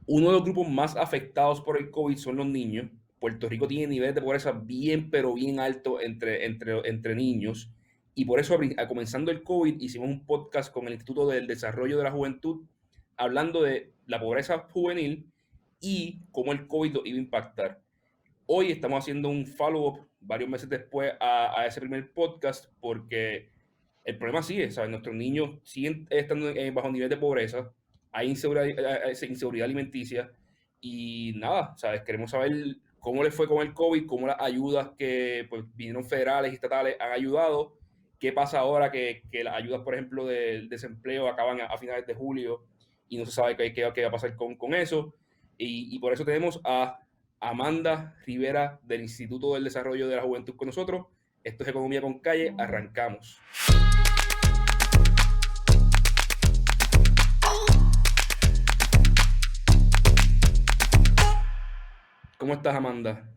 Uno de los grupos más afectados por el COVID son los niños. Puerto Rico tiene niveles de pobreza bien, pero bien altos entre niños. Y por eso, comenzando el COVID, hicimos un podcast con el Instituto del Desarrollo de la Juventud, hablando de la pobreza juvenil y cómo el COVID lo iba a impactar. Hoy estamos haciendo un follow-up varios meses después a ese primer podcast, porque el problema sigue, ¿sabes? Nuestros niños siguen estando bajo nivel de pobreza, hay inseguridad alimenticia y nada, ¿sabes? Queremos saber cómo les fue con el COVID, cómo las ayudas que pues, vinieron federales y estatales han ayudado, qué pasa ahora que las ayudas, por ejemplo, del desempleo acaban a finales de julio y no se sabe qué va a pasar con eso. Y por eso tenemos a Amanda Rivera del Instituto del Desarrollo de la Juventud con nosotros. Esto es Economía con Calle, arrancamos. ¿Cómo estás, Amanda?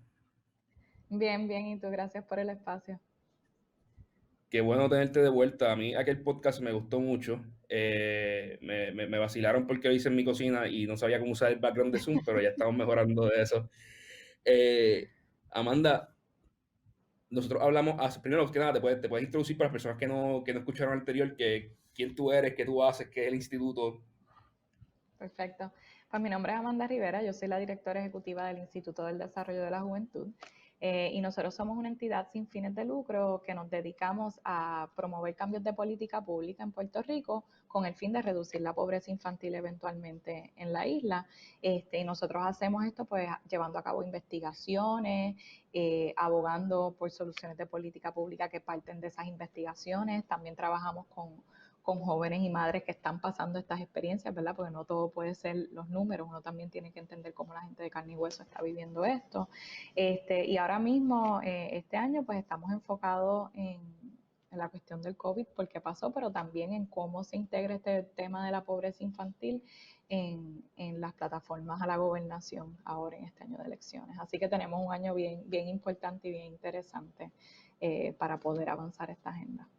Bien, bien, y tú, gracias por el espacio. Qué bueno tenerte de vuelta. A mí aquel podcast me gustó mucho. Me vacilaron porque lo hice en mi cocina y no sabía cómo usar el background de Zoom, pero ya estamos mejorando de eso. Eh, Amanda, nosotros hablamos, primero que nada, te puedes introducir para las personas que no escucharon anterior, quién tú eres, qué tú haces, qué es el instituto. Perfecto. Pues mi nombre es Amanda Rivera, yo soy la directora ejecutiva del Instituto del Desarrollo de la Juventud y nosotros somos una entidad sin fines de lucro que nos dedicamos a promover cambios de política pública en Puerto Rico con el fin de reducir la pobreza infantil eventualmente en la isla. Y nosotros hacemos esto pues llevando a cabo investigaciones, abogando por soluciones de política pública que parten de esas investigaciones. También trabajamos con jóvenes y madres que están pasando estas experiencias, ¿verdad? Porque no todo puede ser los números, uno también tiene que entender cómo la gente de carne y hueso está viviendo esto. Y ahora mismo, este año, pues estamos enfocados en la cuestión del COVID, porque pasó, pero también en cómo se integra este tema de la pobreza infantil en las plataformas a la gobernación ahora en este año de elecciones. Así que tenemos un año bien, bien importante y bien interesante para poder avanzar esta agenda.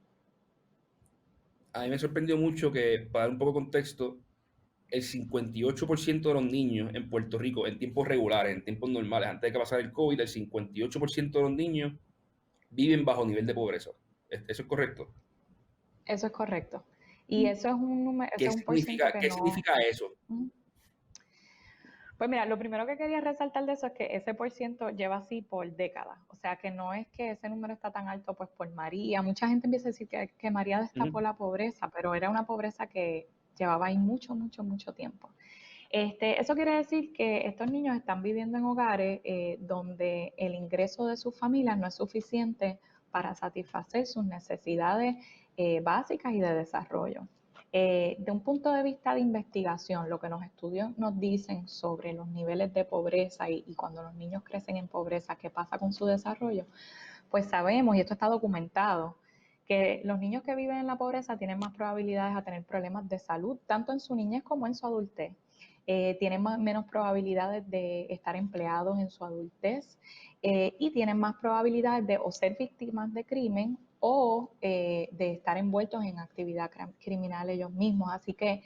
A mí me sorprendió mucho que, para dar un poco de contexto, el 58% de los niños en Puerto Rico, en tiempos regulares, en tiempos normales, antes de que pasara el COVID, el 58% de los niños viven bajo nivel de pobreza. ¿Eso es correcto? Eso es correcto. Y eso es un número, eso ¿Qué es un por ciento significa, que qué no. significa eso? Pues mira, lo primero que quería resaltar de eso es que ese por ciento lleva así por décadas. O sea, que no es que ese número está tan alto pues por María. Mucha gente empieza a decir que María destapó Ujú. la pobreza, pero era una pobreza que llevaba ahí mucho, mucho, mucho tiempo. Eso quiere decir que estos niños están viviendo en hogares donde el ingreso de sus familias no es suficiente para satisfacer sus necesidades básicas y de desarrollo. De un punto de vista de investigación, lo que los estudios nos dicen sobre los niveles de pobreza y cuando los niños crecen en pobreza, qué pasa con su desarrollo, pues sabemos, y esto está documentado, que los niños que viven en la pobreza tienen más probabilidades a tener problemas de salud, tanto en su niñez como en su adultez. Tienen menos probabilidades de estar empleados en su adultez y tienen más probabilidades de o ser víctimas de crimen o de estar envueltos en actividad criminal ellos mismos. Así que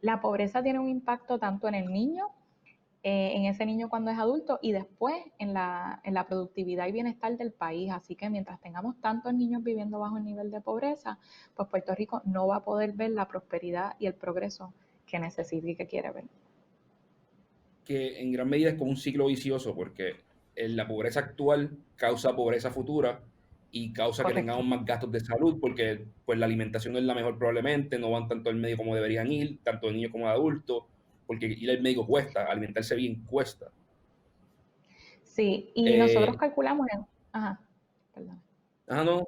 la pobreza tiene un impacto tanto en el niño en ese niño cuando es adulto y después en la productividad y bienestar del país. Así que mientras tengamos tantos niños viviendo bajo el nivel de pobreza, pues Puerto Rico no va a poder ver la prosperidad y el progreso que necesita y que quiere ver. Que en gran medida es como un ciclo vicioso, porque la pobreza actual causa pobreza futura y causa que Correcto. tengamos más gastos de salud, porque pues la alimentación no es la mejor probablemente, no van tanto al médico como deberían ir, tanto de niños como de adultos, porque ir al médico cuesta, alimentarse bien cuesta. Sí, y nosotros Eh, calculamos en... Ajá, perdón. no,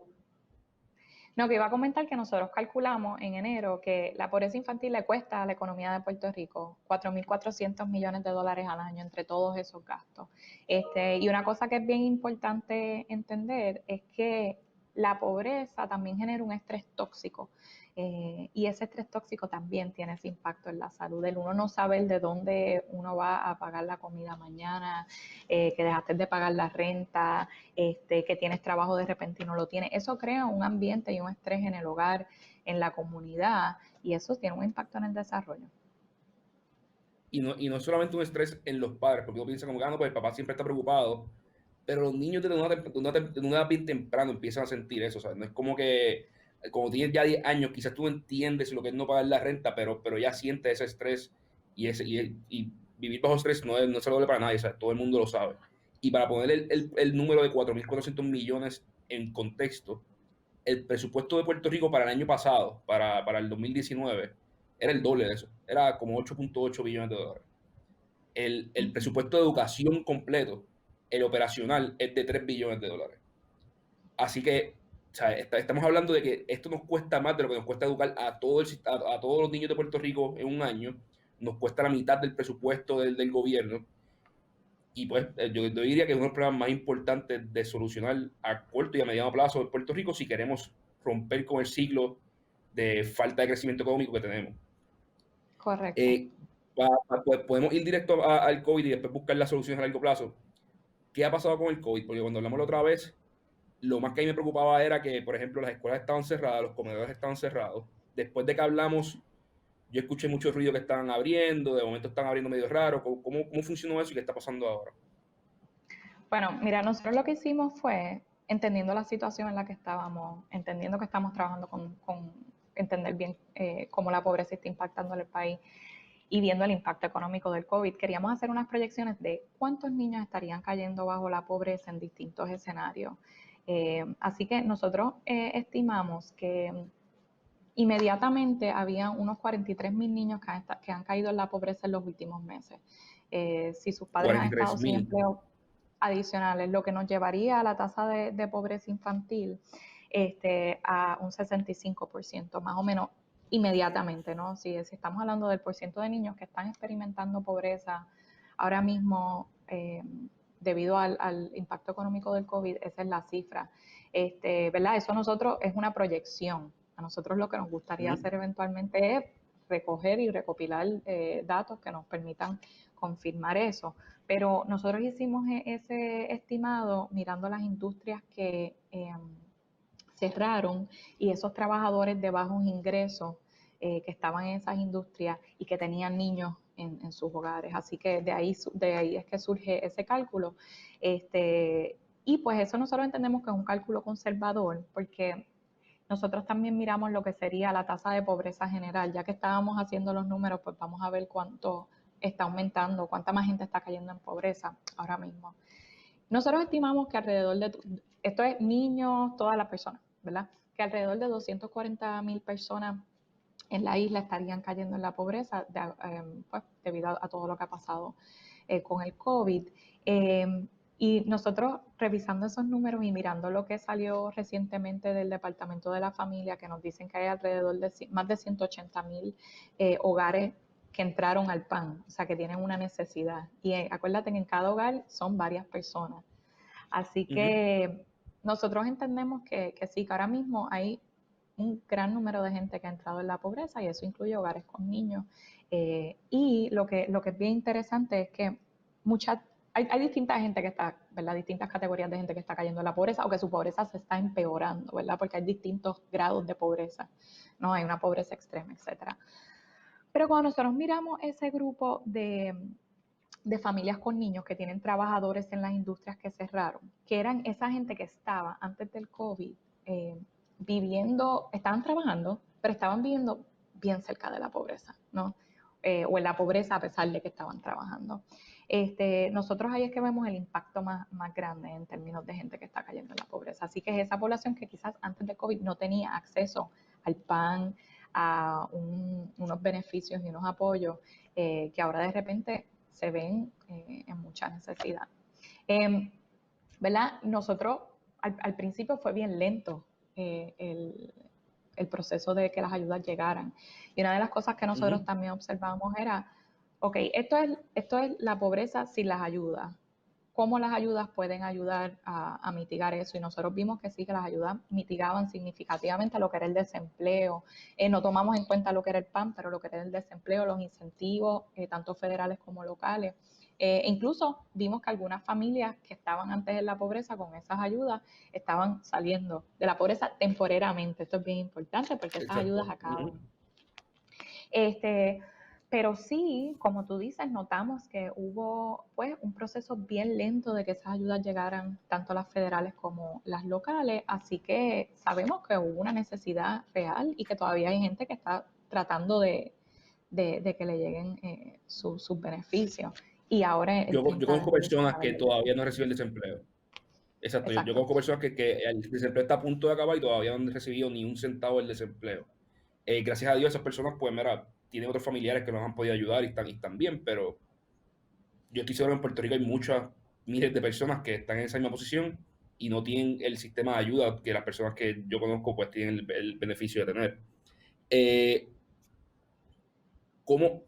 No, que iba a comentar que nosotros calculamos en enero que la pobreza infantil le cuesta a la economía de Puerto Rico 4.400 millones de dólares al año entre todos esos gastos. Y una cosa que es bien importante entender es que la pobreza también genera un estrés tóxico. Y ese estrés tóxico también tiene ese impacto en la salud. El uno no saber de dónde uno va a pagar la comida mañana, que dejaste de pagar la renta, que tienes trabajo de repente y no lo tienes. Eso crea un ambiente y un estrés en el hogar, en la comunidad, y eso tiene un impacto en el desarrollo. y no es solamente un estrés en los padres, porque uno piensa como que, no, pues el papá siempre está preocupado, pero los niños de una edad bien temprano empiezan a sentir eso, ¿sabes? No es como que, como tienes ya 10 años, quizás tú entiendes lo que es no pagar la renta, pero ya sientes ese estrés y vivir bajo estrés no se lo doble para nadie, ¿sabes? Todo el mundo lo sabe. Y para poner el número de 4.400 millones en contexto, el presupuesto de Puerto Rico para el año pasado, para el 2019, era el doble de eso. Era como 8.8 billones de dólares. El Ujú. presupuesto de educación completo, el operacional, es de 3 billones de dólares. Así que, o sea, estamos hablando de que esto nos cuesta más de lo que nos cuesta educar a todos los niños de Puerto Rico en un año. Nos cuesta la mitad del presupuesto del gobierno. Y pues yo diría que es uno de los problemas más importantes de solucionar a corto y a mediano plazo en Puerto Rico si queremos romper con el ciclo de falta de crecimiento económico que tenemos. Correcto. Eh, pues, podemos ir directo al COVID y después buscar las soluciones a largo plazo. ¿Qué ha pasado con el COVID? Porque cuando hablamos la otra vez, lo más que a mí me preocupaba era que, por ejemplo, las escuelas estaban cerradas, los comedores estaban cerrados. Después de que hablamos, yo escuché mucho ruido que estaban abriendo, de momento están abriendo medio raro. ¿Cómo funcionó eso y qué está pasando ahora? Bueno, mira, nosotros lo que hicimos fue, entendiendo la situación en la que estábamos, entendiendo que estamos trabajando con entender bien cómo la pobreza está impactando en el país y viendo el impacto económico del COVID, queríamos hacer unas proyecciones de cuántos niños estarían cayendo bajo la pobreza en distintos escenarios. Así que nosotros estimamos que inmediatamente había unos 43.000 niños que han caído en la pobreza en los últimos meses. Si sus padres han estado sin 43.000. empleo adicionales, lo que nos llevaría a la tasa de pobreza infantil a un 65%, más o menos inmediatamente, ¿no? Si estamos hablando del porcentaje de niños que están experimentando pobreza ahora mismo debido al impacto económico del COVID, esa es la cifra. ¿Verdad? Eso nosotros es una proyección. A nosotros lo que nos gustaría hacer eventualmente es recoger y recopilar datos que nos permitan confirmar eso. Pero nosotros hicimos ese estimado mirando las industrias que cerraron y esos trabajadores de bajos ingresos que estaban en esas industrias y que tenían niños en sus hogares. Así que de ahí es que surge ese cálculo. Y pues eso nosotros entendemos que es un cálculo conservador porque nosotros también miramos lo que sería la tasa de pobreza general. Ya que estábamos haciendo los números, pues vamos a ver cuánto está aumentando, cuánta más gente está cayendo en pobreza ahora mismo. Nosotros estimamos que alrededor de, esto es niños, todas las personas, ¿verdad? Que alrededor de 240.000 personas en la isla estarían cayendo en la pobreza pues, debido a todo lo que ha pasado con el COVID. Y nosotros revisando esos números y mirando lo que salió recientemente del Departamento de la Familia, que nos dicen que hay alrededor de más de 180.000 hogares que entraron al PAN, o sea, que tienen una necesidad. Y acuérdate que en cada hogar son varias personas. Así Uh-huh. que nosotros entendemos que sí, que ahora mismo hay un gran número de gente que ha entrado en la pobreza y eso incluye hogares con niños. Y lo que es bien interesante es que hay distintas gente que está, ¿verdad? Distintas categorías de gente que está cayendo en la pobreza o que su pobreza se está empeorando, ¿verdad? Porque hay distintos grados de pobreza, ¿no? Hay una pobreza extrema, etcétera. Pero cuando nosotros miramos ese grupo de familias con niños que tienen trabajadores en las industrias que cerraron, que eran esa gente que estaba antes del COVID viviendo, estaban trabajando, pero estaban viviendo bien cerca de la pobreza, ¿no? O en la pobreza a pesar de que estaban trabajando. Nosotros ahí es que vemos el impacto más grande en términos de gente que está cayendo en la pobreza. Así que es esa población que quizás antes del COVID no tenía acceso al PAN, a unos beneficios y unos apoyos que ahora de repente se ven en mucha necesidad. Eh, ¿Verdad? Nosotros al principio fue bien lento el proceso de que las ayudas llegaran. Y una de las cosas que nosotros Uh-huh. también observamos era, ok, esto es la pobreza sin las ayudas. ¿Cómo las ayudas pueden ayudar a mitigar eso? Y nosotros vimos que sí, que las ayudas mitigaban significativamente lo que era el desempleo. No tomamos en cuenta lo que era el PAN, pero lo que era el desempleo, los incentivos, tanto federales como locales. Incluso vimos que algunas familias que estaban antes en la pobreza con esas ayudas estaban saliendo de la pobreza temporariamente. Esto es bien importante porque esas ayudas Exacto. acaban. Uh-huh. Este, Pero sí, como tú dices, notamos que hubo pues un proceso bien lento de que esas ayudas llegaran tanto las federales como las locales, así que sabemos que hubo una necesidad real y que todavía hay gente que está tratando de que le lleguen sus beneficios. Y ahora el Yo 30 de conozco julio se personas acaba que de llegar. todavía no reciben desempleo. Exacto, yo Exacto. conozco personas que el desempleo está a punto de acabar y todavía no han recibido ni un centavo del desempleo. Gracias a Dios, esas personas, pues, mira, tienen otros familiares que nos han podido ayudar y están bien, pero yo estoy seguro que en Puerto Rico hay muchas, miles de personas que están en esa misma posición y no tienen el sistema de ayuda que las personas que yo conozco, pues, tienen el beneficio de tener. Eh, ¿Cómo?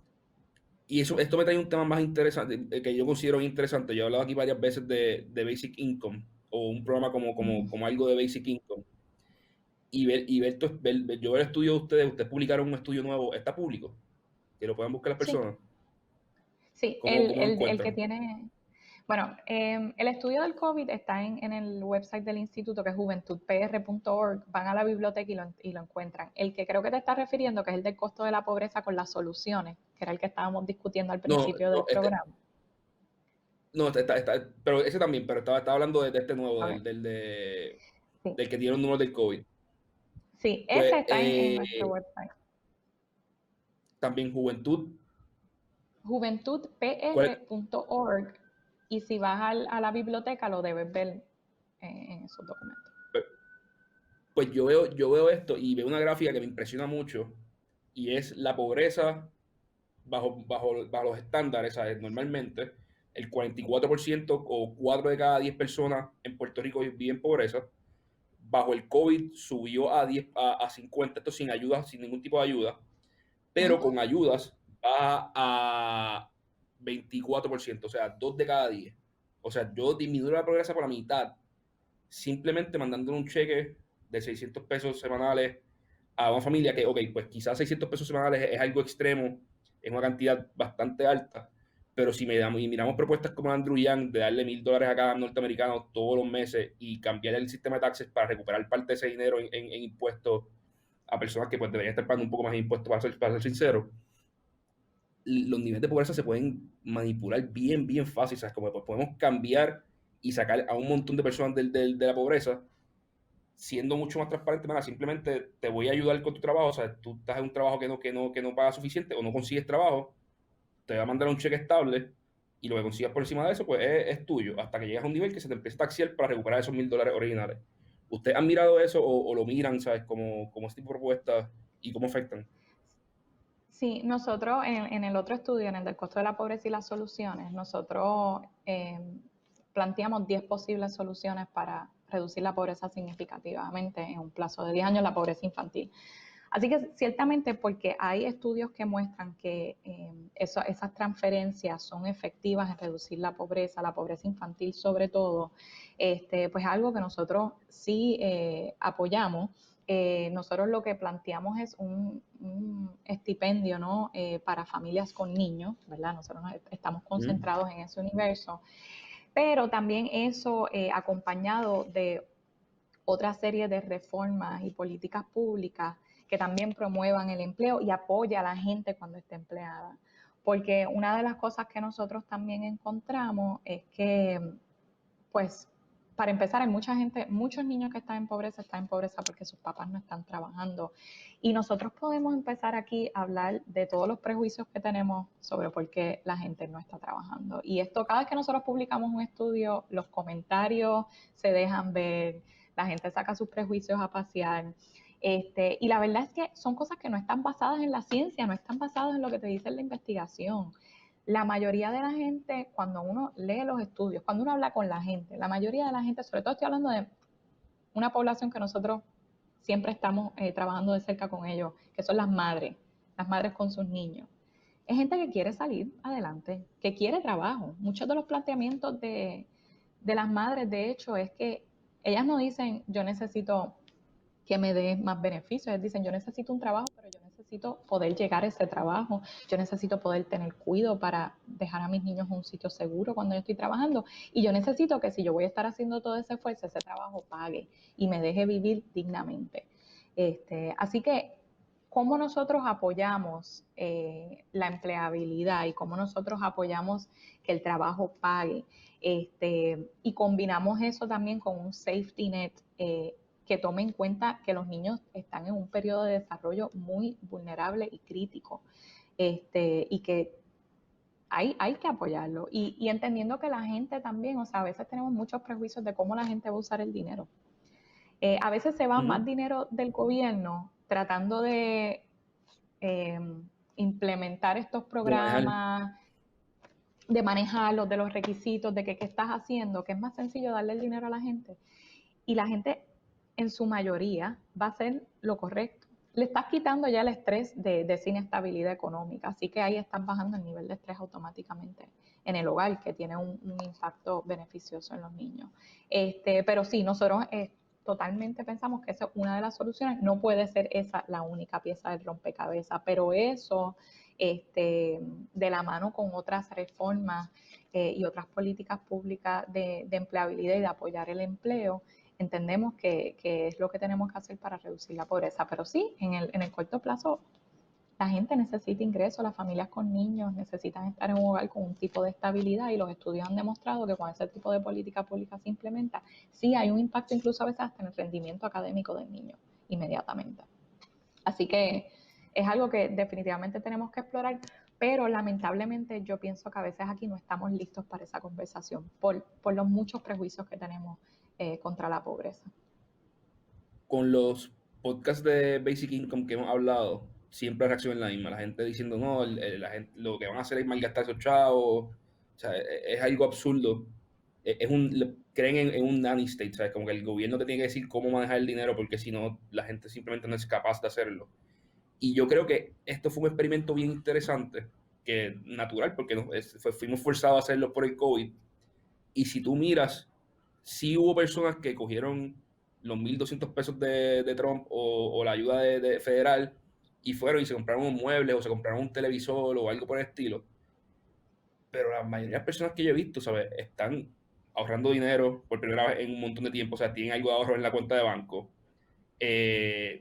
Y esto me trae un tema más interesante, que yo considero bien interesante. Yo he hablado aquí varias veces de Basic Income o un programa como algo de Basic Income. Yo ver el estudio de ustedes publicaron un estudio nuevo, está público, que lo puedan buscar las Sí, personas. sí, ¿Cómo lo el que encuentran? tiene, bueno, el estudio del COVID está en el website del instituto, que es juventudpr.org. Van a la biblioteca y lo encuentran. El que creo que te estás refiriendo, que es el del costo de la pobreza con las soluciones, que era el que estábamos discutiendo al No, principio del no, programa. no, pero ese también, pero estaba hablando de este nuevo, Ok, sí, del que tiene un número del COVID. sí, ese Pues está en nuestro website. también Juventud, ¿cuál es? juventudpr.org. Y si vas a la biblioteca, lo debes ver en esos documentos. Pues yo veo esto y veo una gráfica que me impresiona mucho y es la pobreza bajo los estándares, ¿sabes? Normalmente el 44% o 4 de cada 10 personas en Puerto Rico viven en pobreza. Bajo el COVID subió a 50, esto sin ayuda, sin ningún tipo de ayuda, pero Ujú. con ayudas va a 24%, o sea, 2 de cada 10. O sea, yo disminuyo la pobreza por la mitad simplemente mandándole un cheque de 600 pesos semanales a una familia que, ok, pues quizás 600 pesos semanales es algo extremo, es una cantidad bastante alta, pero si miramos propuestas como Andrew Yang de darle $1,000 a cada norteamericano todos los meses y cambiar el sistema de taxes para recuperar parte de ese dinero en impuestos a personas que pues deberían estar pagando un poco más de impuestos, para ser sincero, los niveles de pobreza se pueden manipular bien, bien fácil, ¿sabes? Como pues, podemos cambiar y sacar a un montón de personas de la pobreza siendo mucho más transparente, mira, simplemente te voy a ayudar con tu trabajo, o sea, tú estás en un trabajo que no paga suficiente o no consigues trabajo, te voy a mandar un cheque estable y lo que consigas por encima de eso, pues es tuyo, hasta que llegas a un nivel que se te empiece a taxiar para recuperar esos $1,000 originales. ¿Ustedes han mirado eso o lo miran, sabes, como este tipo de propuestas y cómo afectan? Sí, nosotros en el otro estudio, en el del costo de la pobreza y las soluciones, nosotros planteamos 10 posibles soluciones para reducir la pobreza significativamente en un plazo de 10 años, la pobreza infantil. Así que ciertamente porque hay estudios que muestran que esas transferencias son efectivas en reducir la pobreza infantil sobre todo, pues algo que nosotros sí apoyamos. Nosotros lo que planteamos es un estipendio, ¿no? Para familias con niños, ¿verdad? Nosotros estamos ¿Mm? concentrados en ese universo, pero también eso acompañado de otra serie de reformas y políticas públicas que también promuevan el empleo y apoya a la gente cuando esté empleada. Porque una de las cosas que nosotros también encontramos es que, pues, para empezar, hay mucha gente, muchos niños que están en pobreza porque sus papás no están trabajando. Y nosotros podemos empezar aquí a hablar de todos los prejuicios que tenemos sobre por qué la gente no está trabajando. Y esto, cada vez que nosotros publicamos un estudio, los comentarios se dejan ver, la gente saca sus prejuicios a pasear. Y la verdad es que son cosas que no están basadas en la ciencia, no están basadas en lo que te dice la investigación. La mayoría de la gente, cuando uno lee los estudios, cuando uno habla con la gente, la mayoría de la gente, sobre todo estoy hablando de una población que nosotros siempre estamos trabajando de cerca con ellos, que son las madres con sus niños. Es gente que quiere salir adelante, que quiere trabajo. Muchos de los planteamientos de las madres, de hecho, es que ellas no dicen yo necesito que me dé más beneficios. Ellos dicen, yo necesito un trabajo, pero yo necesito poder llegar a ese trabajo, yo necesito poder tener cuidado para dejar a mis niños en un sitio seguro cuando yo estoy trabajando y yo necesito que si yo voy a estar haciendo todo ese esfuerzo, ese trabajo pague y me deje vivir dignamente. Así que cómo nosotros apoyamos la empleabilidad y cómo nosotros apoyamos que el trabajo pague. Y combinamos eso también con un safety net que tome en cuenta que los niños están en un periodo de desarrollo muy vulnerable y crítico, y que hay que apoyarlo. Y entendiendo que la gente también, o sea, a veces tenemos muchos prejuicios de cómo la gente va a usar el dinero. A veces se va más dinero del gobierno tratando de eh, implementar estos programas, de manejarlos, de los requisitos, de qué estás haciendo, que es más sencillo darle el dinero a la gente. Y la gente, en su mayoría, va a hacer lo correcto. Le estás quitando ya el estrés de esa inestabilidad económica, así que ahí estás bajando el nivel de estrés automáticamente en el hogar, que tiene un impacto beneficioso en los niños. Pero sí, nosotros totalmente pensamos que esa es una de las soluciones. No puede ser esa la única pieza del rompecabezas, pero eso, de la mano con otras reformas y otras políticas públicas de empleabilidad y de apoyar el empleo, entendemos que es lo que tenemos que hacer para reducir la pobreza. Pero sí, en el corto plazo, la gente necesita ingresos, las familias con niños necesitan estar en un hogar con un tipo de estabilidad, y los estudios han demostrado que cuando ese tipo de política pública se implementa, sí hay un impacto incluso a veces hasta en el rendimiento académico del niño inmediatamente. Así que es algo que definitivamente tenemos que explorar, pero lamentablemente yo pienso que a veces aquí no estamos listos para esa conversación por los muchos prejuicios que tenemos contra la pobreza. Con los podcasts de Basic Income que hemos hablado, siempre la reacción es la misma. La gente diciendo, no, la gente, lo que van a hacer es malgastar esos chavos. O sea, es algo absurdo. Creen en un nanny state, ¿sabes? Como que el gobierno te tiene que decir cómo manejar el dinero, porque si no, la gente simplemente no es capaz de hacerlo. Y yo creo que esto fue un experimento bien interesante, que natural, porque fuimos forzados a hacerlo por el COVID. Y si tú miras, sí hubo personas que cogieron los 1.200 pesos de Trump o la ayuda de federal y fueron y se compraron unos muebles o se compraron un televisor o algo por el estilo. Pero la mayoría de las personas que yo he visto, ¿sabes? Están ahorrando dinero por primera vez en un montón de tiempo, o sea, tienen algo de ahorro en la cuenta de banco,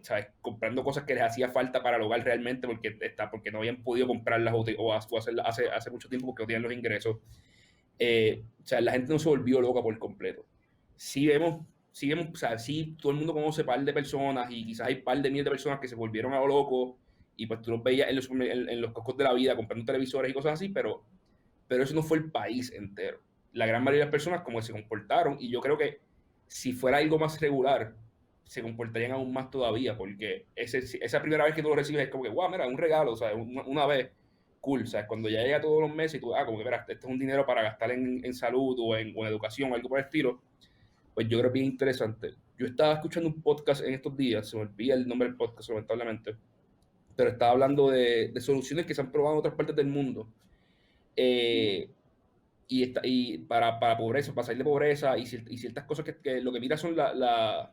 ¿sabes? Comprando cosas que les hacía falta para el hogar realmente porque no habían podido comprarlas o hacerlas hace mucho tiempo porque no tenían los ingresos. O sea, la gente no se volvió loca por completo. O sea, sí, todo el mundo conoce un par de personas y quizás hay un par de miles de personas que se volvieron a lo loco y pues tú los veías en los coscos de la vida comprando televisores y cosas así, pero eso no fue el país entero. La gran mayoría de las personas como que se comportaron, y yo creo que si fuera algo más regular, se comportarían aún más todavía, porque esa primera vez que tú lo recibes es como que, wow, mira, un regalo, o sea, una vez, cool, o sea, cuando ya llega todos los meses y tú, como que, mira, este es un dinero para gastar en salud o en educación o algo por el estilo, pues yo creo que es interesante. Yo estaba escuchando un podcast en estos días, se me olvida el nombre del podcast, lamentablemente, pero estaba hablando de soluciones que se han probado en otras partes del mundo. Eh, y para pobreza, para salir de pobreza y ciertas cosas que lo que mira son las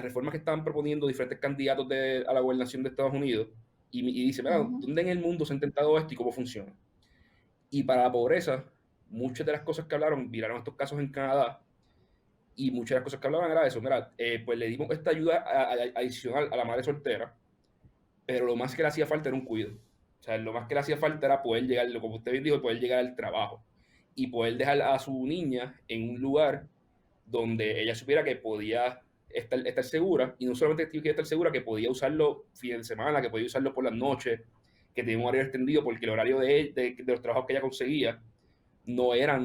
reformas que estaban proponiendo diferentes candidatos a la gobernación de Estados Unidos y dice, mira, ¿dónde en el mundo se ha intentado esto y cómo funciona? Y para la pobreza, muchas de las cosas que hablaron, miraron estos casos en Canadá y muchas de las cosas que hablaban era eso, mira, pues le dimos esta ayuda adicional a la madre soltera, pero lo más que le hacía falta era un cuidado. O sea, lo más que le hacía falta era poder llegar, como usted bien dijo, poder llegar al trabajo y poder dejar a su niña en un lugar donde ella supiera que podía estar segura, y no solamente que estar segura, que podía usarlo fin de semana, que podía usarlo por las noches, que tenía un horario extendido, porque el horario de los trabajos que ella conseguía no era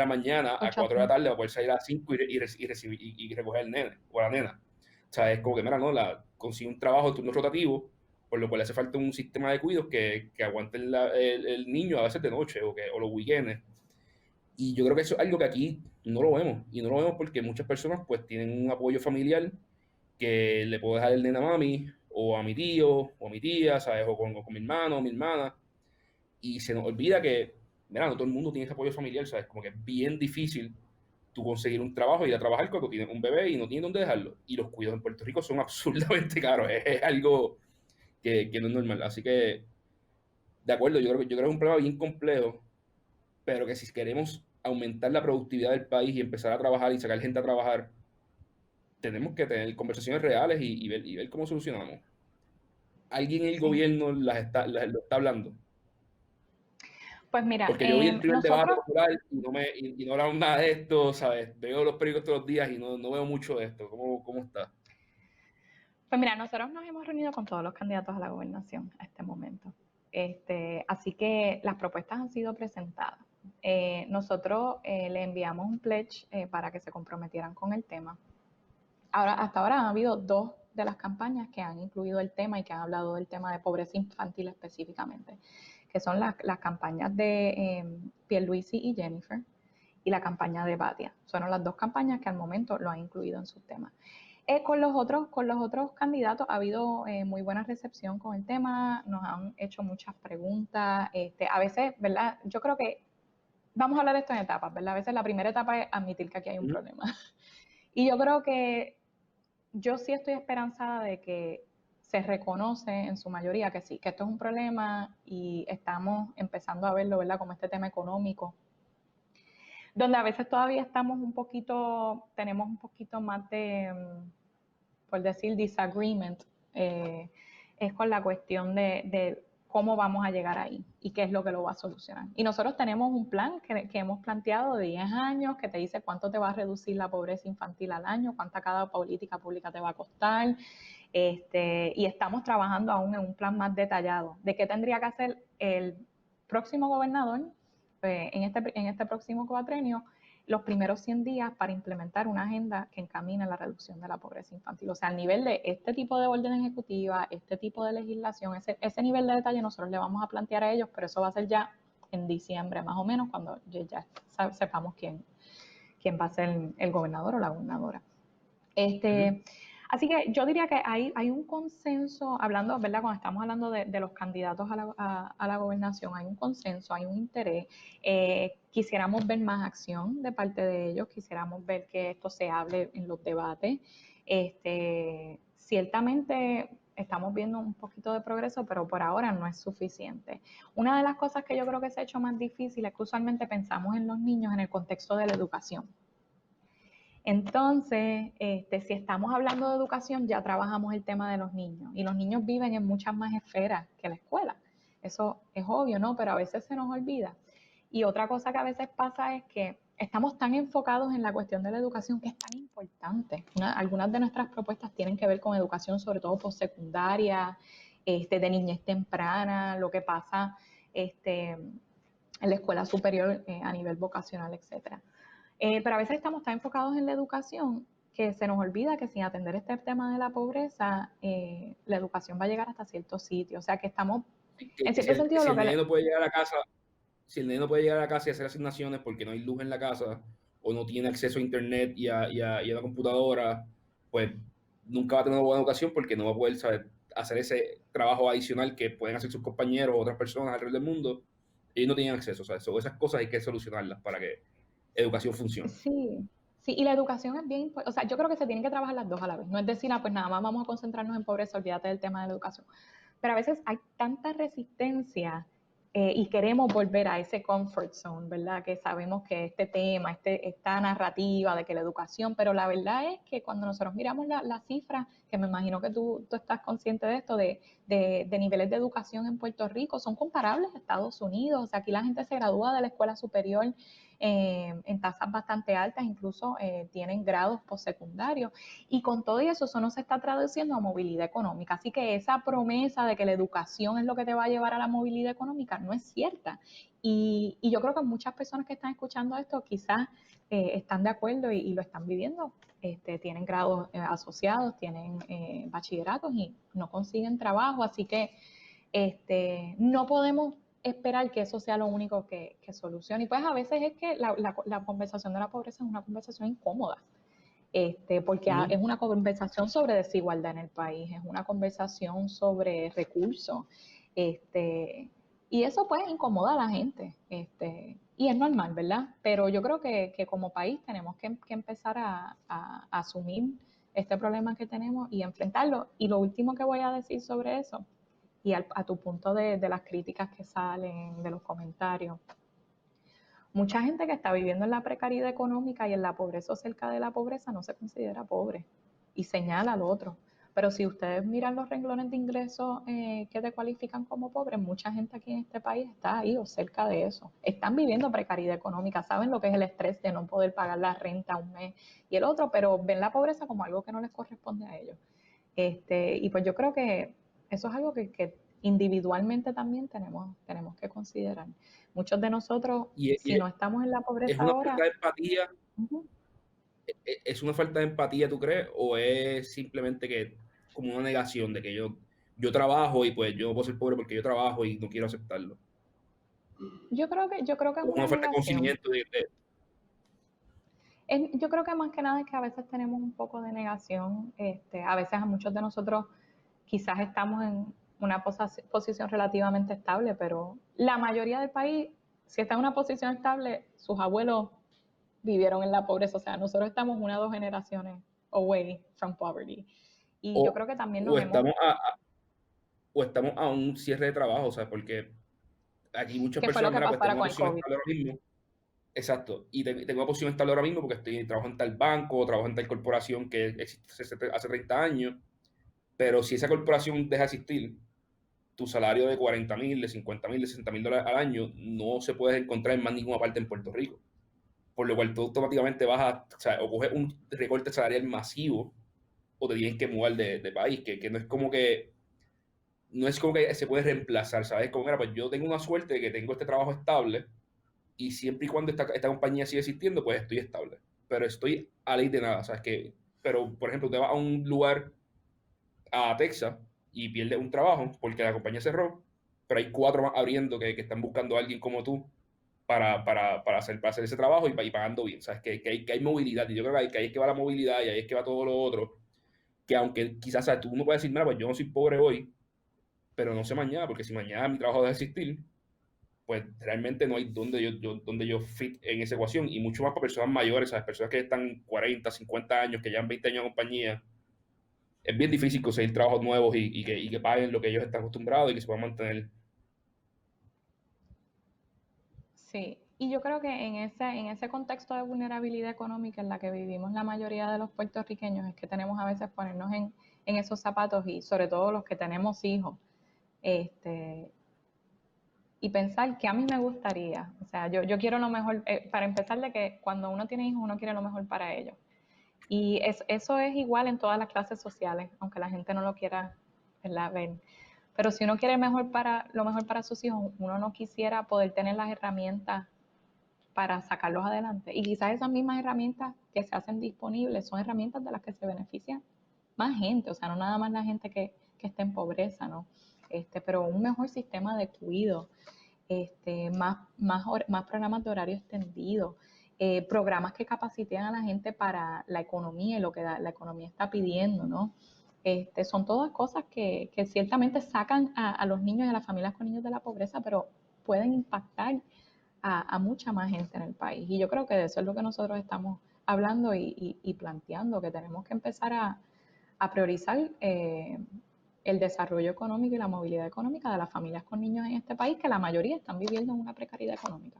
mañana a 4 de la tarde para poder salir a las 5 y recoger al nene o a la nena. O sea, es como que, mira, no, consigue un trabajo de turno rotativo, por lo cual hace falta un sistema de cuidados que aguante el niño a veces de noche o los weekends. Y yo creo que eso es algo que aquí no lo vemos. Y no lo vemos porque muchas personas pues tienen un apoyo familiar que le puedo dejar el nene a mami o a mi tío o a mi tía, ¿sabes? O con mi hermano o mi hermana. Y se nos olvida que, mira, no todo el mundo tiene ese apoyo familiar, ¿sabes? Como que es bien difícil tú conseguir un trabajo y ir a trabajar cuando tienes un bebé y no tienes dónde dejarlo. Y los cuidados en Puerto Rico son absurdamente caros. Es algo que no es normal. Así que, de acuerdo, yo creo que es un problema bien complejo, pero que si queremos aumentar la productividad del país y empezar a trabajar y sacar gente a trabajar, tenemos que tener conversaciones reales y ver cómo solucionamos. ¿Alguien en el Sí. gobierno lo está hablando? Pues mira, Porque yo vi el primer debate nosotros, popular y no hablaron nada de esto, ¿sabes? Veo los periódicos todos los días y no veo mucho de esto. ¿Cómo está? pues mira, nosotros nos hemos reunido con todos los candidatos a la gobernación a este momento. Así que las propuestas han sido presentadas. Nosotros le enviamos un pledge para que se comprometieran con el tema. Hasta ahora han habido dos de las campañas que han incluido el tema y que han hablado del tema de pobreza infantil específicamente, que son las campañas de Pierluisi y Jennifer y la campaña de Batia. Fueron las dos campañas que al momento lo han incluido en sus temas. Con los otros candidatos ha habido muy buena recepción con el tema, nos han hecho muchas preguntas, a veces, ¿verdad? Yo creo que vamos a hablar de esto en etapas, ¿verdad? A veces la primera etapa es admitir que aquí hay un problema. Y yo creo que yo sí estoy esperanzada de que se reconoce en su mayoría que sí, que esto es un problema y estamos empezando a verlo, ¿verdad? Como este tema económico, donde a veces todavía tenemos un poquito más de, por decir, disagreement, es con la cuestión de cómo vamos a llegar ahí y qué es lo que lo va a solucionar. Y nosotros tenemos un plan que hemos planteado de 10 años que te dice cuánto te va a reducir la pobreza infantil al año, cuánta cada política pública te va a costar, y estamos trabajando aún en un plan más detallado de qué tendría que hacer el próximo gobernador en este próximo cuatrenio los primeros 100 días para implementar una agenda que encamine a la reducción de la pobreza infantil. O sea, al nivel de este tipo de orden ejecutiva, este tipo de legislación, ese nivel de detalle nosotros le vamos a plantear a ellos, pero eso va a ser ya en diciembre más o menos, cuando ya sepamos quién va a ser el gobernador o la gobernadora. Ujú. Así que yo diría que hay un consenso, hablando, ¿verdad? Cuando estamos hablando de los candidatos a la gobernación, hay un consenso, hay un interés. Quisiéramos ver más acción de parte de ellos, quisiéramos ver que esto se hable en los debates. Ciertamente estamos viendo un poquito de progreso, pero por ahora no es suficiente. Una de las cosas que yo creo que se ha hecho más difícil es que usualmente pensamos en los niños en el contexto de la educación. Entonces, si estamos hablando de educación, ya trabajamos el tema de los niños y los niños viven en muchas más esferas que la escuela. Eso es obvio, ¿no? Pero a veces se nos olvida. Y otra cosa que a veces pasa es que estamos tan enfocados en la cuestión de la educación que es tan importante. Algunas de nuestras propuestas tienen que ver con educación, sobre todo postsecundaria, de niñez temprana, lo que pasa en la escuela superior a nivel vocacional, etcétera. Pero a veces estamos tan enfocados en la educación que se nos olvida que sin atender este tema de la pobreza, la educación va a llegar hasta ciertos sitios. O sea que estamos, en Que cierto sentido, si lo el que nene no puede llegar a la casa, si el nene no puede llegar a la casa y hacer asignaciones porque no hay luz en la casa o no tiene acceso a internet y a una computadora, pues nunca va a tener una buena educación porque no va a poder hacer ese trabajo adicional que pueden hacer sus compañeros o otras personas alrededor del mundo. Ellos no tienen acceso, ¿sabes? Esas cosas hay que solucionarlas para que educación funcione. sí, sí, y la educación es bien importante. O sea, yo creo que se tienen que trabajar las dos a la vez. No es decir, pues nada más vamos a concentrarnos en pobreza, olvídate del tema de la educación. Pero a veces hay tanta resistencia y queremos volver a ese comfort zone, ¿verdad? Que sabemos que este tema, esta narrativa de que la educación, pero la verdad es que cuando nosotros miramos la cifra, que me imagino que tú estás consciente de esto, de niveles de educación en Puerto Rico, son comparables a Estados Unidos. O sea, aquí la gente se gradúa de la escuela superior en tasas bastante altas, incluso tienen grados postsecundarios. Y con todo eso no se está traduciendo a movilidad económica. Así que esa promesa de que la educación es lo que te va a llevar a la movilidad económica no es cierta. Y yo creo que muchas personas que están escuchando esto quizás están de acuerdo y lo están viviendo. Tienen grados asociados, tienen bachilleratos y no consiguen trabajo. Así que no podemos esperar que eso sea lo único que solucione. Y pues a veces es que la conversación de la pobreza es una conversación incómoda, porque Ujú. es una conversación sobre desigualdad en el país, es una conversación sobre recursos, y eso pues incomoda a la gente, y es normal, ¿verdad? Pero yo creo que como país tenemos que empezar a asumir este problema que tenemos y enfrentarlo. Y lo último que voy a decir sobre eso, y a tu punto de las críticas que salen, de los comentarios, mucha gente que está viviendo en la precariedad económica y en la pobreza o cerca de la pobreza no se considera pobre. y señala al otro. Pero si ustedes miran los renglones de ingresos que te cualifican como pobre, mucha gente aquí en este país está ahí o cerca de eso. Están viviendo precariedad económica, saben lo que es el estrés de no poder pagar la renta un mes y el otro, pero ven la pobreza como algo que no les corresponde a ellos. Y pues yo creo que eso es algo que individualmente también tenemos que considerar. Muchos de nosotros, Y si no estamos en la es pobreza una falta ahora, de empatía. uh-huh. ¿Es una falta de empatía, tú crees? ¿O es simplemente que como una negación de que yo trabajo y pues yo no puedo ser pobre porque yo trabajo y no quiero aceptarlo? Yo creo que es ¿O es una una falta de negación. conocimiento Yo creo que más que nada es que a veces tenemos un poco de negación. A veces a muchos de nosotros quizás estamos en una posición relativamente estable, pero la mayoría del país, si está en una posición estable, sus abuelos vivieron en la pobreza. O sea, nosotros estamos una o dos generaciones away from poverty. Y yo o, creo que también o nos hemos, estamos a un cierre de trabajo? O sea, porque aquí muchas ¿qué fue lo personas, que mira, pues tengo pasara una con el posición COVID? estable ahora mismo. Exacto. Y tengo una posición estable ahora mismo porque trabajo en tal banco, trabajo en tal corporación que existe hace 30 años. Pero si esa corporación deja de existir, tu salario de 40,000, de 50,000, de 60,000 dólares al año no se puede encontrar en más ninguna parte en Puerto Rico. Por lo cual tú automáticamente vas o sea, o coges un recorte salarial masivo o te tienes que mudar de país, que no es como que se puede reemplazar, ¿sabes? Como era, pues yo tengo una suerte de que tengo este trabajo estable y siempre y cuando esta compañía sigue existiendo, pues estoy estable. Pero estoy a ley de nada, ¿sabes? Pero, por ejemplo, te vas a un lugar, a Texas, y pierdes un trabajo porque la compañía cerró, pero hay cuatro más abriendo que están buscando a alguien como tú para hacer ese trabajo y pagando bien. ¿Sabes? Que hay movilidad, y yo creo que ahí es que va la movilidad y ahí es que va todo lo otro. Que aunque quizás, ¿sabes? Tú no puedes decir, mira, pues yo no soy pobre hoy, pero no sé mañana, porque si mañana mi trabajo deja de existir, pues realmente no hay donde yo fit en esa ecuación. Y mucho más para personas mayores, ¿sabes? Personas que están 40, 50 años, que llevan 20 años en compañía. Es bien difícil conseguir trabajos nuevos y que paguen lo que ellos están acostumbrados y que se puedan mantener. Sí, y yo creo que en ese contexto de vulnerabilidad económica en la que vivimos la mayoría de los puertorriqueños es que tenemos a veces ponernos en esos zapatos y sobre todo los que tenemos hijos, este, y pensar que a mí me gustaría, o sea, yo quiero lo mejor, para empezar de que cuando uno tiene hijos uno quiere lo mejor para ellos. Y eso es igual en todas las clases sociales, aunque la gente no lo quiera, ¿verdad?, ver. Pero si uno quiere lo mejor para sus hijos, uno no quisiera poder tener las herramientas para sacarlos adelante. Y quizás esas mismas herramientas que se hacen disponibles son herramientas de las que se beneficia más gente, o sea, no nada más la gente que está en pobreza, ¿no? Pero un mejor sistema de cuidado, más programas de horario extendido, programas que capaciten a la gente para la economía y lo que la economía está pidiendo, ¿no? Son todas cosas que ciertamente sacan a los niños y a las familias con niños de la pobreza, pero pueden impactar a mucha más gente en el país. Y yo creo que de eso es lo que nosotros estamos hablando y planteando, que tenemos que empezar a priorizar el desarrollo económico y la movilidad económica de las familias con niños en este país, que la mayoría están viviendo en una precariedad económica.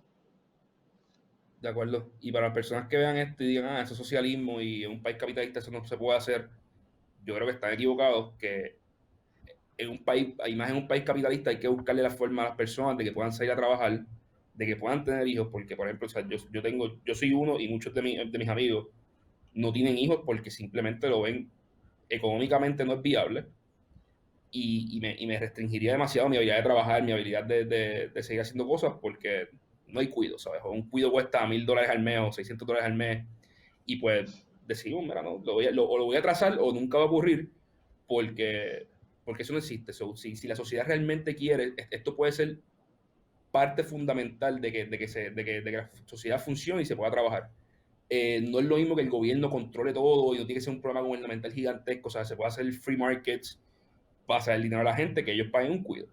¿De acuerdo? Y para las personas que vean esto y digan, eso es socialismo y en un país capitalista eso no se puede hacer, yo creo que están equivocados, que en un país, y más en un país capitalista, hay que buscarle la forma a las personas de que puedan salir a trabajar, de que puedan tener hijos, porque, por ejemplo, o sea, yo soy uno y muchos de mis amigos no tienen hijos porque simplemente lo ven económicamente no es viable y me restringiría demasiado mi habilidad de trabajar, mi habilidad de seguir haciendo cosas porque no hay cuido, ¿sabes? O un cuido cuesta $1,000 al mes o $600 al mes y pues decidimos, mira, no, o lo voy a trazar o nunca va a ocurrir porque, porque eso no existe. Si la sociedad realmente quiere, esto puede ser parte fundamental de que la sociedad funcione y se pueda trabajar. No es lo mismo que el gobierno controle todo y no tiene que ser un programa gubernamental gigantesco, o sea, se puede hacer free markets, pasar el dinero a la gente, que ellos paguen un cuido.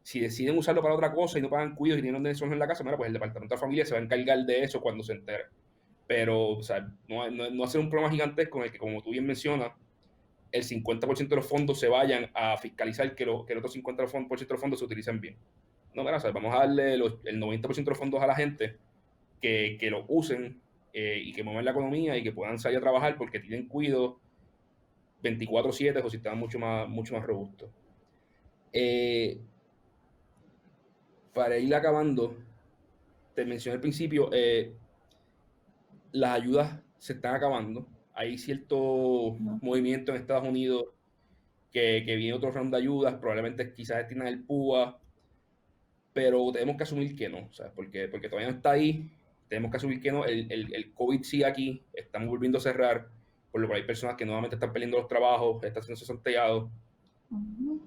Si deciden usarlo para otra cosa y no pagan cuidos y tienen un desorden en la casa, mira, pues el departamento de familia se va a encargar de eso cuando se entere. Pero, o sea, no hacer un programa gigantesco en el que, como tú bien mencionas, el 50% de los fondos se vayan a fiscalizar que el otro 50% de los fondos se utilicen bien. No, mira, o sea, vamos a darle el 90% de los fondos a la gente que los usen y que muevan la economía y que puedan salir a trabajar porque tienen cuidado 24/7 o sistemas mucho más robustos. Eh, para ir acabando, te mencioné al principio, las ayudas se están acabando. Hay cierto Ujú. movimiento en Estados Unidos que viene otro round de ayudas, probablemente quizás destinan el PUA, pero tenemos que asumir que no, ¿sabes? Porque todavía no está ahí, tenemos que asumir que no, el COVID sigue aquí, estamos volviendo a cerrar, por lo cual hay personas que nuevamente están perdiendo los trabajos, están siendo cesanteados. Ujú.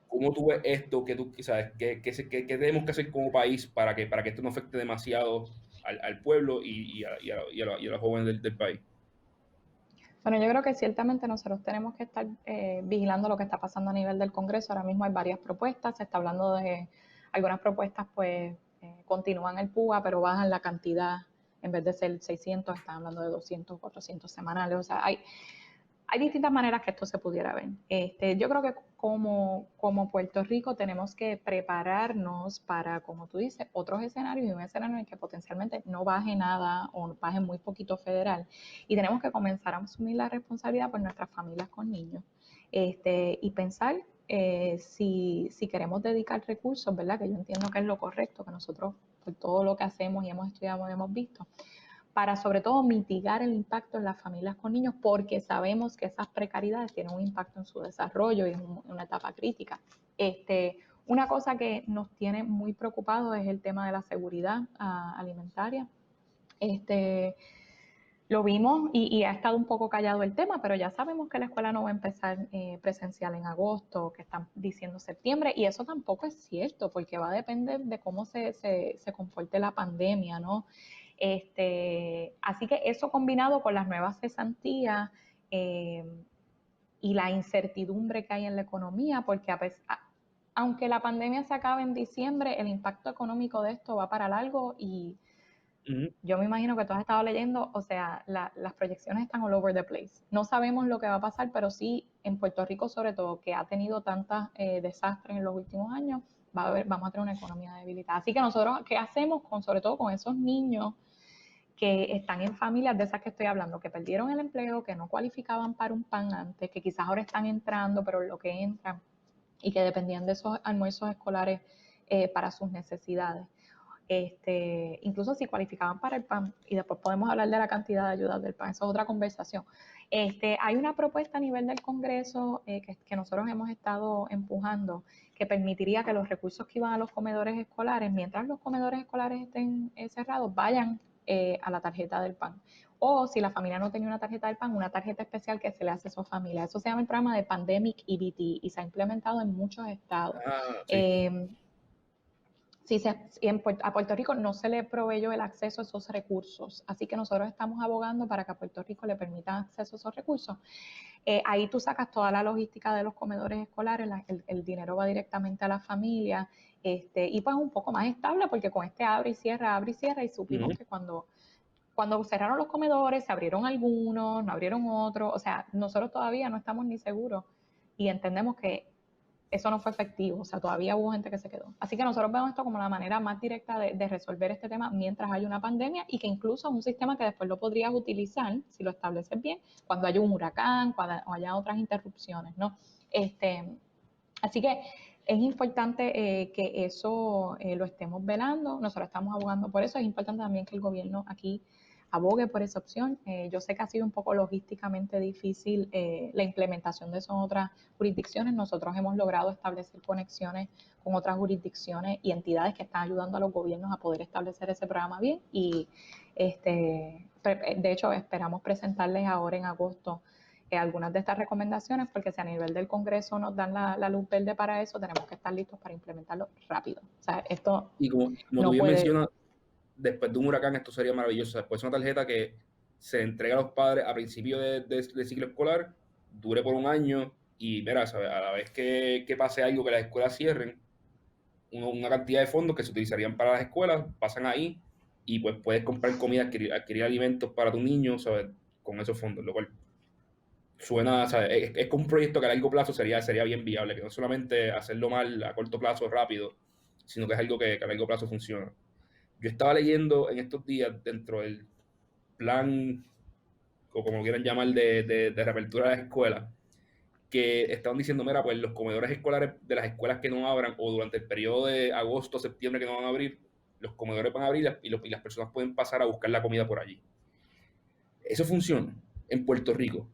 ¿Cómo tú ves esto? ¿Qué tú, sabes, qué tenemos que hacer como país para que esto no afecte demasiado al pueblo y a los jóvenes del país? Bueno, yo creo que ciertamente nosotros tenemos que estar vigilando lo que está pasando a nivel del Congreso. Ahora mismo hay varias propuestas, se está hablando de algunas propuestas, pues continúan el PUA, pero bajan la cantidad, en vez de ser 600, están hablando de 200, 400 semanales. O sea, hay distintas maneras que esto se pudiera ver. Yo creo que como Puerto Rico tenemos que prepararnos para, como tú dices, otros escenarios y un escenario en el que potencialmente no baje nada o baje muy poquito federal. Y tenemos que comenzar a asumir la responsabilidad por nuestras familias con niños. Y pensar si queremos dedicar recursos, ¿verdad? Que yo entiendo que es lo correcto, que nosotros, por todo lo que hacemos y hemos estudiado y hemos visto, para sobre todo mitigar el impacto en las familias con niños, porque sabemos que esas precariedades tienen un impacto en su desarrollo y en una etapa crítica. Una cosa que nos tiene muy preocupados es el tema de la seguridad alimentaria. Lo vimos y ha estado un poco callado el tema, pero ya sabemos que la escuela no va a empezar presencial en agosto, que están diciendo septiembre, y eso tampoco es cierto, porque va a depender de cómo se comporte la pandemia, ¿no? Así que eso combinado con las nuevas cesantías eh, y la incertidumbre que hay en la economía, porque aunque la pandemia se acabe en diciembre, el impacto económico de esto va para largo y Ujú, yo me imagino que tú has estado leyendo, o sea, las proyecciones están all over the place. No sabemos lo que va a pasar, pero sí en Puerto Rico sobre todo, que ha tenido tantos desastres en los últimos años, vamos a tener una economía debilitada. Así que nosotros, ¿qué hacemos sobre todo con esos niños que están en familias de esas que estoy hablando, que perdieron el empleo, que no cualificaban para un PAN antes, que quizás ahora están entrando, pero lo que entran y que dependían de esos almuerzos escolares para sus necesidades? Incluso si cualificaban para el PAN, y después podemos hablar de la cantidad de ayudas del PAN, eso es otra conversación. Hay una propuesta a nivel del Congreso que nosotros hemos estado empujando que permitiría que los recursos que iban a los comedores escolares, mientras los comedores escolares estén cerrados, vayan a la tarjeta del PAN. O si la familia no tenía una tarjeta del PAN, una tarjeta especial que se le hace a su familia. Eso se llama el programa de Pandemic EBT y se ha implementado en muchos estados. ah, sí. Eh, a Puerto Rico no se le proveyó el acceso a esos recursos, así que nosotros estamos abogando para que a Puerto Rico le permitan acceso a esos recursos. Ahí tú sacas toda la logística de los comedores escolares, el dinero va directamente a la familia, y pues un poco más estable, porque con abre y cierra, y supimos Ujú. que cuando cerraron los comedores, se abrieron algunos, no abrieron otros, o sea, nosotros todavía no estamos ni seguros y entendemos que eso no fue efectivo, o sea, todavía hubo gente que se quedó. Así que nosotros vemos esto como la manera más directa de resolver este tema mientras hay una pandemia y que incluso es un sistema que después lo podrías utilizar, si lo estableces bien, cuando haya un huracán, cuando haya otras interrupciones, ¿no? Así que es importante que eso lo estemos velando, nosotros estamos abogando por eso, es importante también que el gobierno aquí abogue por esa opción. Yo sé que ha sido un poco logísticamente difícil la implementación de eso en otras jurisdicciones. Nosotros hemos logrado establecer conexiones con otras jurisdicciones y entidades que están ayudando a los gobiernos a poder establecer ese programa bien y de hecho esperamos presentarles ahora en agosto algunas de estas recomendaciones, porque si a nivel del Congreso nos dan la luz verde para eso, tenemos que estar listos para implementarlo rápido. O sea, esto Y como tú no bien puede. mencionas, después de un huracán esto sería maravilloso. O sea, después una tarjeta que se entrega a los padres a principio de ciclo escolar, dure por un año y mira, ¿sabes? A la vez que pase algo, que las escuelas cierren, una cantidad de fondos que se utilizarían para las escuelas pasan ahí y pues puedes comprar comida, adquirir alimentos para tus niños, ¿sabes? Con esos fondos, lo cual suena, ¿sabes? Es que un proyecto que a largo plazo sería bien viable, que no solamente hacerlo mal a corto plazo rápido, sino que es algo que a largo plazo funciona. Yo estaba leyendo en estos días dentro del plan o como quieran llamar, de reapertura de las escuelas, que estaban diciendo, mira, pues los comedores escolares de las escuelas que no abran, o durante el periodo de agosto, septiembre que no van a abrir, los comedores van a abrir y las personas pueden pasar a buscar la comida por allí. Eso funciona en Puerto Rico.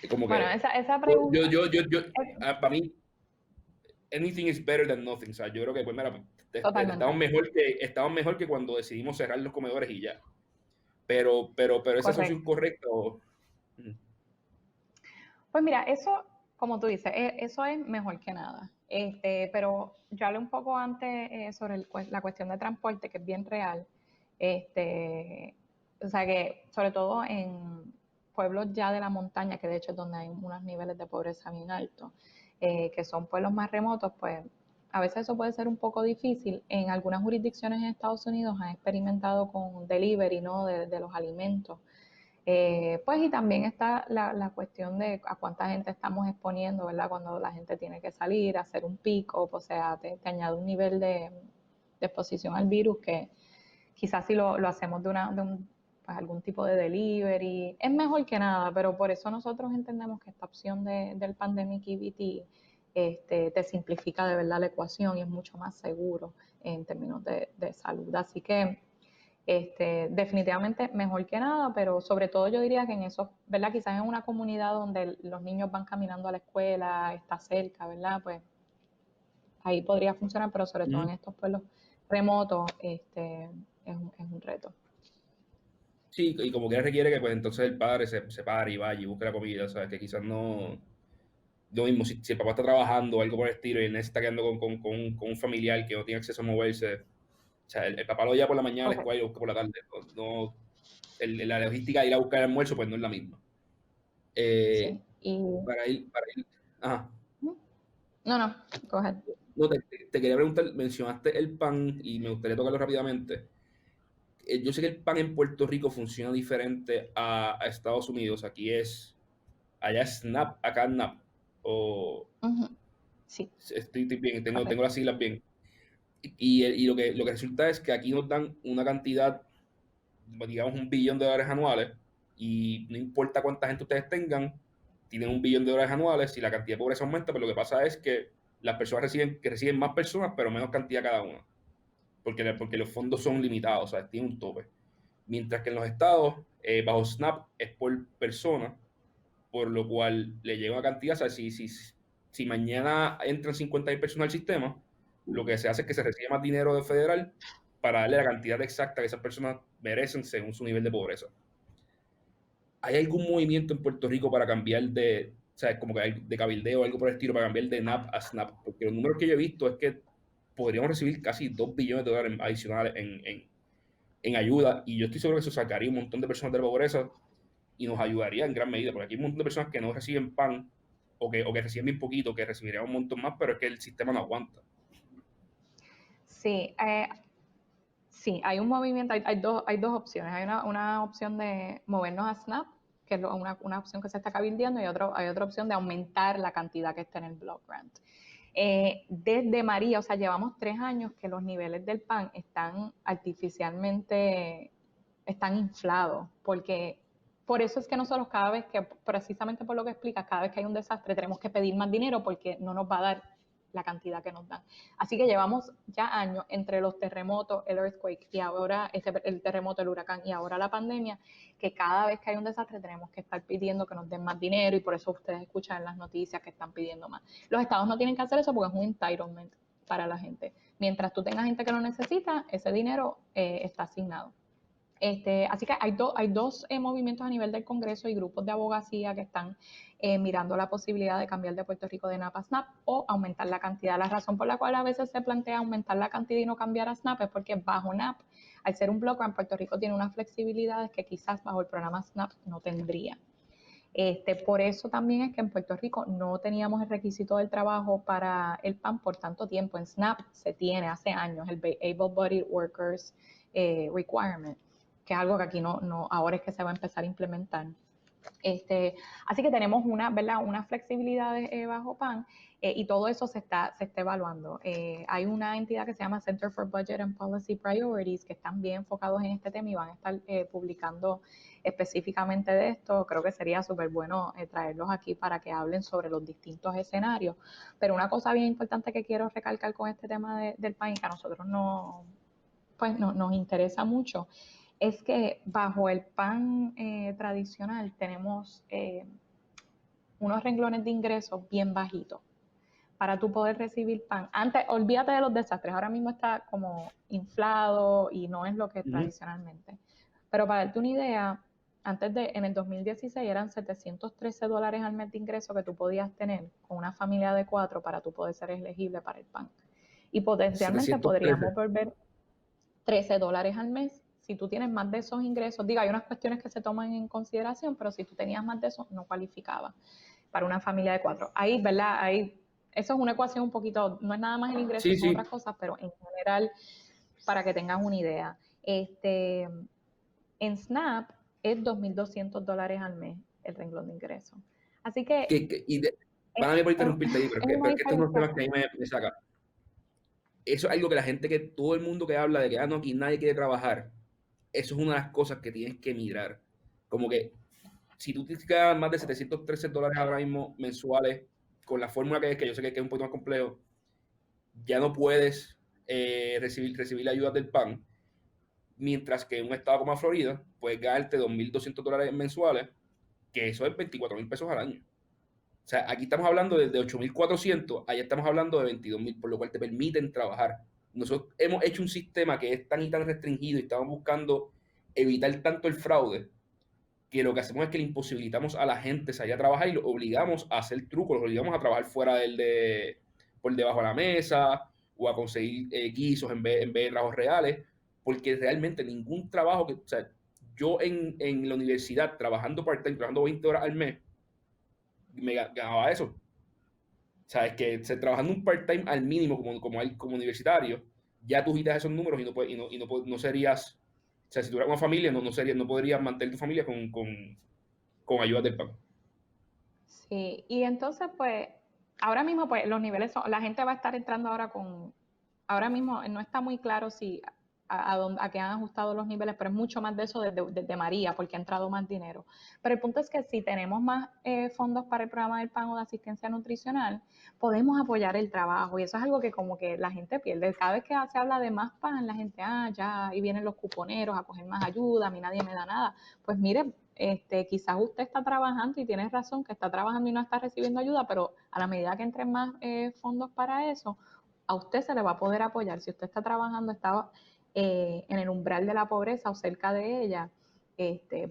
Como Bueno, que esa pregunta, para mí, anything is better than nothing. O sea, yo creo que, pues, mira, totalmente, estamos mejor que cuando decidimos cerrar los comedores y ya. Pero esa solución correcto. correcta. Pues mira, eso, como tú dices, eso es mejor que nada. Pero yo hablé un poco antes sobre la cuestión de transporte, que es bien real. O sea que, sobre todo en pueblos ya de la montaña, que de hecho es donde hay unos niveles de pobreza bien altos, que son pueblos más remotos, pues a veces eso puede ser un poco difícil. En algunas jurisdicciones en Estados Unidos han experimentado con delivery, ¿no? De los alimentos. Pues y también está la cuestión de a cuánta gente estamos exponiendo, ¿verdad? Cuando la gente tiene que salir, hacer un pico, o sea, te añade un nivel de exposición al virus que quizás si lo hacemos pues algún tipo de delivery, es mejor que nada, pero por eso nosotros entendemos que esta opción del Pandemic EBT te simplifica de verdad la ecuación y es mucho más seguro en términos de salud. Así que definitivamente mejor que nada, pero sobre todo yo diría que en eso, ¿verdad? Quizás en una comunidad donde los niños van caminando a la escuela, está cerca, ¿verdad? Pues ahí podría funcionar, pero sobre todo en estos pueblos remotos, es un reto. Sí, y como que requiere que pues entonces el padre se pare y vaya y busque la comida, ¿sabes? Que quizás no, lo mismo, si el papá está trabajando o algo por el estilo y él se está quedando con un familiar que no tiene acceso a moverse, o sea, el papá lo lleva por la mañana a la escuela y Correcto. lo busca por la tarde. La logística de ir a buscar el almuerzo pues no es la misma. Eh, Sí. Y para ir, ajá. no, no, coge. No, te quería preguntar, mencionaste el pan y me gustaría tocarlo rápidamente. Yo sé que el pan en Puerto Rico funciona diferente a Estados Unidos. Allá es SNAP, acá es NAP. O Sí, estoy bien, tengo correcto. las siglas bien. Y lo que resulta es que aquí nos dan una cantidad, digamos, $1 billón anuales, y no importa cuánta gente ustedes tengan, tienen $1 billón anuales. Si la cantidad de pobreza aumenta, pero lo que pasa es que las personas reciben más personas, pero menos cantidad cada una, porque los fondos son limitados, o sea, tienen un tope. Mientras que en los estados, bajo SNAP es por persona, por lo cual le llega una cantidad. O sea, si mañana entran 50.000 personas al sistema, lo que se hace es que se recibe más dinero de federal para darle la cantidad exacta que esas personas merecen según su nivel de pobreza. ¿Hay algún movimiento en Puerto Rico para cambiar o sea, como que de cabildeo o algo por el estilo, para cambiar de NAP a SNAP? Porque los números que yo he visto es que podríamos recibir casi $2 billones adicionales en ayuda, y yo estoy seguro que eso sacaría un montón de personas de la pobreza y nos ayudaría en gran medida, porque aquí hay un montón de personas que no reciben pan, o que reciben bien poquito, que recibirían un montón más, pero es que el sistema no aguanta. Sí, sí, hay un movimiento, hay dos opciones. Hay una opción de movernos a Snap, que es una opción que se está cabildeando, y hay otra opción de aumentar la cantidad que está en el block grant. Desde María, o sea, llevamos 3 años que los niveles del PAN están artificialmente, están inflados, porque por eso es que nosotros cada vez que, precisamente por lo que explicas, cada vez que hay un desastre tenemos que pedir más dinero porque no nos va a dar la cantidad que nos dan. Así que llevamos ya años entre los terremotos, el earthquake y ahora el terremoto, el huracán y ahora la pandemia, que cada vez que hay un desastre tenemos que estar pidiendo que nos den más dinero, y por eso ustedes escuchan en las noticias que están pidiendo más. Los estados no tienen que hacer eso porque es un entitlement para la gente. Mientras tú tengas gente que lo necesita, ese dinero está asignado. Así que hay dos movimientos a nivel del Congreso y grupos de abogacía que están mirando la posibilidad de cambiar de Puerto Rico de NAP a SNAP o aumentar la cantidad. La razón por la cual a veces se plantea aumentar la cantidad y no cambiar a SNAP es porque bajo NAP, al ser un block grant, Puerto Rico tiene unas flexibilidades que quizás bajo el programa SNAP no tendría. Por eso también es que en Puerto Rico no teníamos el requisito del trabajo para el PAN por tanto tiempo. En SNAP se tiene hace años el Able-Bodied Workers Requirement, que es algo que aquí no, ahora es que se va a empezar a implementar. Así que tenemos ¿verdad? Una flexibilidad bajo PAN y todo eso se está evaluando. Hay una entidad que se llama Center for Budget and Policy Priorities que están bien enfocados en este tema y van a estar publicando específicamente de esto. Creo que sería súper bueno traerlos aquí para que hablen sobre los distintos escenarios. Pero una cosa bien importante que quiero recalcar con este tema del PAN y que a nosotros nos interesa mucho es que bajo el PAN tradicional tenemos unos renglones de ingresos bien bajitos para tú poder recibir PAN. Antes, olvídate de los desastres, ahora mismo está como inflado y no es lo que tradicionalmente. Pero para darte una idea, en el 2016 eran $713 al mes de ingreso que tú podías tener con una familia de 4 para tú poder ser elegible para el PAN. Y potencialmente 713. podríamos volver $13 al mes. Si tú tienes más de esos ingresos, digo, hay unas cuestiones que se toman en consideración, pero si tú tenías más de eso, no cualificaba para una familia de 4. Ahí, ¿verdad? Eso es una ecuación un poquito, no es nada más el ingreso, son otras cosas, pero en general, para que tengas una idea. En SNAP es $2,200 al mes el renglón de ingreso. Así que... Van a mí por interrumpirte ahí, pero es que estos son los temas que a mí me sacan. Eso es algo que la gente, que todo el mundo que habla de que no, aquí nadie quiere trabajar, eso es una de las cosas que tienes que mirar. Como que si tú te quedas más de $713 ahora mismo mensuales, con la fórmula que yo sé que es un poquito más complejo, ya no puedes recibir la ayuda del PAN, mientras que en un estado como Florida puedes ganarte $2,200 mensuales, que eso es 24,000 pesos al año. O sea, aquí estamos hablando de 8,400, allá estamos hablando de 22,000, por lo cual te permiten trabajar. Nosotros hemos hecho un sistema que es tan y tan restringido y estamos buscando evitar tanto el fraude, que lo que hacemos es que le imposibilitamos a la gente salir a trabajar y los obligamos a hacer trucos, los obligamos a trabajar fuera por debajo de la mesa o a conseguir guisos en vez de trabajos reales, porque realmente ningún trabajo o sea, yo en la universidad trabajando part-time, trabajando 20 horas al mes, me ganaba eso. O sea, es que trabajando un part-time al mínimo como universitario, ya tú quitas esos números y no serías, o sea, si tuvieras una familia, no podrías mantener tu familia con ayuda del PAN. Sí, y entonces pues, ahora mismo pues los niveles la gente va a estar entrando ahora mismo no está muy claro si a qué han ajustado los niveles, pero es mucho más de eso desde María, porque ha entrado más dinero. Pero el punto es que si tenemos más fondos para el programa del PAN o de asistencia nutricional, podemos apoyar el trabajo, y eso es algo que como que la gente pierde. Cada vez que se habla de más PAN, la gente, ya, y vienen los cuponeros a coger más ayuda, a mí nadie me da nada. Pues mire, quizás usted está trabajando y tiene razón que está trabajando y no está recibiendo ayuda, pero a la medida que entren más fondos para eso, a usted se le va a poder apoyar. Si usted está trabajando, está en el umbral de la pobreza o cerca de ella,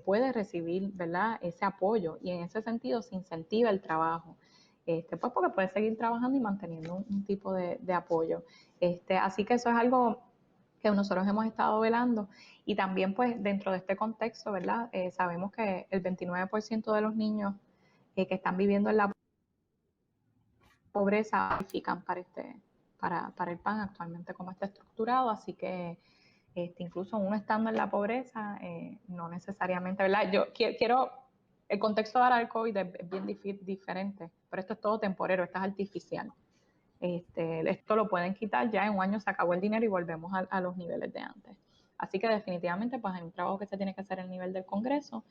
puede recibir, ¿verdad?, ese apoyo, y en ese sentido se incentiva el trabajo. Pues porque puede seguir trabajando y manteniendo un tipo de apoyo. Así que eso es algo que nosotros hemos estado velando, y también pues dentro de este contexto, ¿verdad? Sabemos que el 29% de los niños que están viviendo en la pobreza califican para el PAN actualmente como está estructurado, así que incluso uno estando en la pobreza, no necesariamente, ¿verdad? Yo quiero, el contexto ahora del COVID es bien diferente, pero esto es todo temporero, esto es artificial. Esto lo pueden quitar, ya en un año se acabó el dinero y volvemos a los niveles de antes. Así que definitivamente pues hay un trabajo que se tiene que hacer al nivel del Congreso,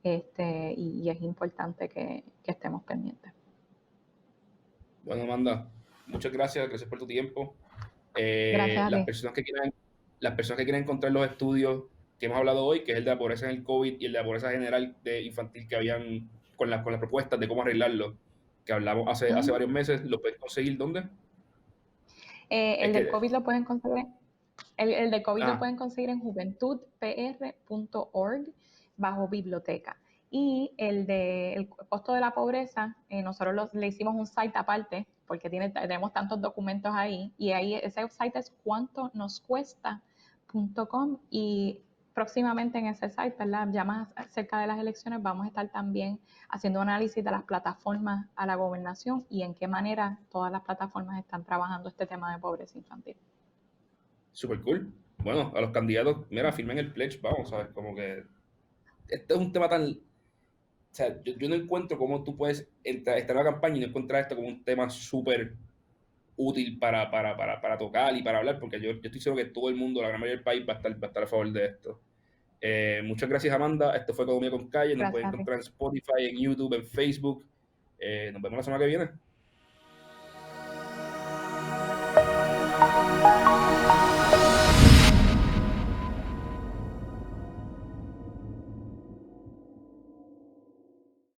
y es importante que estemos pendientes. Bueno, Amanda, muchas gracias por tu tiempo. Gracias a Las ti. personas que quieran encontrar los estudios que hemos hablado hoy, que es el de la pobreza en el COVID y el de la pobreza general de infantil que habían con las propuestas de cómo arreglarlo, que hablamos hace varios meses, ¿lo puedes conseguir dónde? El del COVID lo pueden conseguir. El de COVID lo Ah, pueden conseguir en juventudpr.org bajo biblioteca. Y el costo de la pobreza, nosotros le hicimos un site aparte porque tenemos tantos documentos ahí, y ahí ese site es cuantonoscuesta.com, y próximamente en ese site, ¿verdad?, ya más cerca de las elecciones, vamos a estar también haciendo un análisis de las plataformas a la gobernación y en qué manera todas las plataformas están trabajando este tema de pobreza infantil. super cool. Bueno, a los candidatos, mira, firmen el pledge, vamos a ver, como que este es un tema tan, sea, yo no encuentro cómo tú puedes estar en la campaña y no encontrar esto como un tema súper útil para tocar y para hablar, porque yo estoy seguro que todo el mundo, la gran mayoría del país, va a estar a favor de esto. Muchas gracias, Amanda. Esto fue Economía con Calle. Nos pueden Gracias, Rick. encontrar en Spotify, en YouTube, en Facebook. Nos vemos la semana que viene.